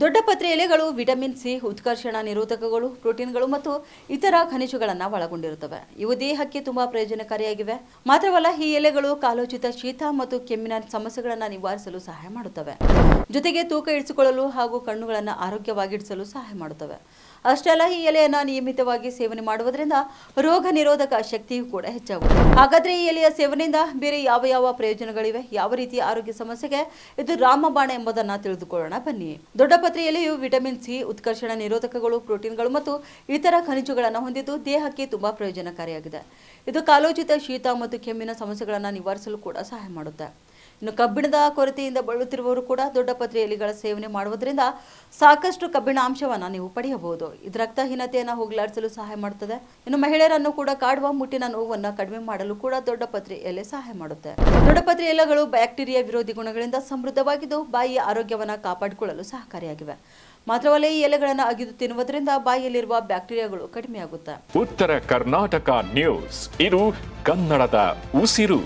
ದೊಡ್ಡಪತ್ರೆ ಎಲೆಗಳು vitamin C, ಉತ್ಕರ್ಷಣ ನಿರೋಧಕಗಳು, ಪ್ರೋಟೀನ್ಗಳು ಮತ್ತು ಇತರ ಖನಿಜಗಳನ್ನು ಒಳಗೊಂಡಿರುತ್ತವೆ. ಇವು ದೇಹಕ್ಕೆ ತುಂಬಾ ಪ್ರಯೋಜನಕಾರಿಯಾಗಿವೆ. ಮಾತ್ರವಲ್ಲ, ಈ ಎಲೆಗಳು ಕಾಲೋಚಿತ ಶೀತ ಮತ್ತು ಕೆಮ್ಮಿನ ಸಮಸ್ಯೆಗಳನ್ನು ನಿವಾರಿಸಲು ಸಹಾಯ ಮಾಡುತ್ತವೆ. ಜೊತೆಗೆ ತೂಕ ಇಳಿಸಿಕೊಳ್ಳಲು ಹಾಗೂ ಕಣ್ಣುಗಳನ್ನು ಆರೋಗ್ಯವಾಗಿಡಿಸಲು ಸಹಾಯ ಮಾಡುತ್ತವೆ. ಅಷ್ಟೇ ಅಲ್ಲ, ಈ ಎಲೆಯನ್ನು ನಿಯಮಿತವಾಗಿ ಸೇವನೆ ಮಾಡುವುದರಿಂದ ರೋಗ ನಿರೋಧಕ ಶಕ್ತಿಯೂ ಕೂಡ ಹೆಚ್ಚಾಗುತ್ತದೆ. ಹಾಗಾದ್ರೆ ಈ ಎಲೆಯ ಸೇವನೆಯಿಂದ ಬೇರೆ ಯಾವ ಪ್ರಯೋಜನಗಳಿವೆ, ಯಾವ ರೀತಿಯ ಆರೋಗ್ಯ ಸಮಸ್ಯೆಗೆ ಇದು ರಾಮಬಾಣ ಎಂಬುದನ್ನು ತಿಳಿದುಕೊಳ್ಳೋಣ ಬನ್ನಿ. ದೊಡ್ಡಪತ್ರೆ ಎಲೆಯು ವಿಟಮಿನ್ ಸಿ, ಉತ್ಕರ್ಷಣ ನಿರೋಧಕಗಳು, ಪ್ರೋಟೀನ್ಗಳು ಮತ್ತು ಇತರ ಖನಿಜಗಳನ್ನು ಹೊಂದಿದ್ದು ದೇಹಕ್ಕೆ ತುಂಬಾ ಪ್ರಯೋಜನಕಾರಿಯಾಗಿದೆ. ಇದು ಕಾಲೋಚಿತ ಶೀತ ಮತ್ತು ಕೆಮ್ಮಿನ ಸಮಸ್ಯೆಗಳನ್ನು ನಿವಾರಿಸಲು ಕೂಡ ಸಹಾಯ ಮಾಡುತ್ತೆ. ಇನ್ನು ಕಬ್ಬಿಣದ ಕೊರತೆಯಿಂದ ಬಳಲುತ್ತಿರುವವರು ಕೂಡ ದೊಡ್ಡಪತ್ರೆ ಎಲೆಗಳ ಸೇವನೆ ಮಾಡುವುದರಿಂದ ಸಾಕಷ್ಟು ಕಬ್ಬಿಣ ಅಂಶವನ್ನು ನೀವು ಪಡೆಯಬಹುದು. ಇದು ರಕ್ತಹೀನತೆಯನ್ನು ಹೋಗಲಾಡಿಸಲು ಸಹಾಯ ಮಾಡುತ್ತದೆ. ಇನ್ನು ಮಹಿಳೆಯರನ್ನು ಕೂಡ ಕಾಡುವ ಮುಟ್ಟಿನ ನೋವನ್ನು ಕಡಿಮೆ ಮಾಡಲು ಕೂಡ ದೊಡ್ಡಪತ್ರೆ ಎಲೆ ಸಹಾಯ ಮಾಡುತ್ತೆ. ದೊಡ್ಡಪತ್ರೆ ಎಲೆಗಳು ಬ್ಯಾಕ್ಟೀರಿಯಾ ವಿರೋಧಿ ಗುಣಗಳಿಂದ ಸಮೃದ್ಧವಾಗಿದ್ದು ಬಾಯಿಯ ಆರೋಗ್ಯವನ್ನು ಕಾಪಾಡಿಕೊಳ್ಳಲು ಸಹಕಾರಿಯಾಗಿವೆ. ಮಾತ್ರವಲ್ಲ, ಈ ಎಲೆಗಳನ್ನು ಅಗಿದು ತಿನ್ನುವುದರಿಂದ ಬಾಯಿಯಲ್ಲಿರುವ ಬ್ಯಾಕ್ಟೀರಿಯಾಗಳು ಕಡಿಮೆಯಾಗುತ್ತೆ. ಉತ್ತರ ಕರ್ನಾಟಕ ನ್ಯೂಸ್, ಇದು ಕನ್ನಡದ ಉಸಿರು.